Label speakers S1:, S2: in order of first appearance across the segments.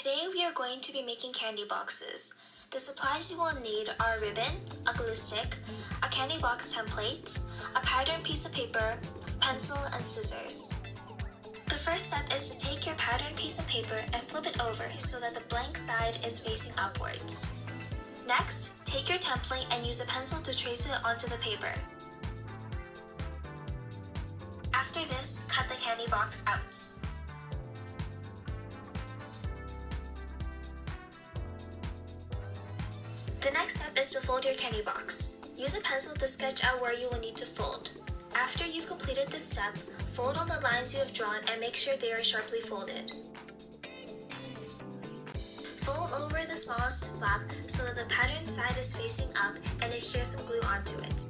S1: Today we are going to be making candy boxes. The supplies you will need are ribbon, a glue stick, a candy box template, a patterned piece of paper, pencil, and scissors. The first step is to take your patterned piece of paper and flip it over so that the blank side is facing upwards. Next, take your template and use a pencil to trace it onto the paper. After this, cut the candy box out. The next step is to fold your candy box. Use a pencil to sketch out where you will need to fold. After you've completed this step, fold on the lines you have drawn and make sure they are sharply folded. Fold over the smallest flap so that the patterned side is facing up and adhere some glue onto it.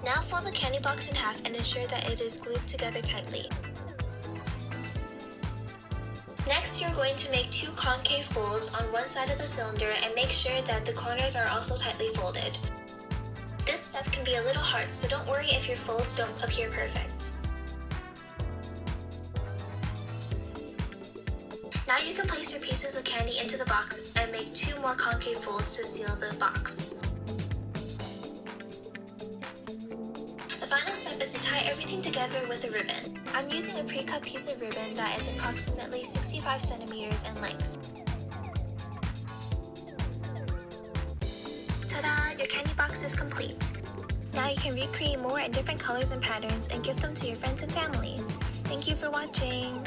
S1: Now fold the candy box in half and ensure that it is glued together tightly. Next, you're going to make two concave folds on one side of the cylinder and make sure that the corners are also tightly folded. This step can be a little hard, so don't worry if your folds don't appear perfect. Now you can place your pieces of candy into the box and make two more concave folds to seal the box. The final step is to tie everything together with a ribbon. I'm using a pre-cut piece of ribbon that is approximately 65 centimeters in length. Ta-da! Your candy box is complete. Now you can recreate more in different colors and patterns and give them to your friends and family. Thank you for watching!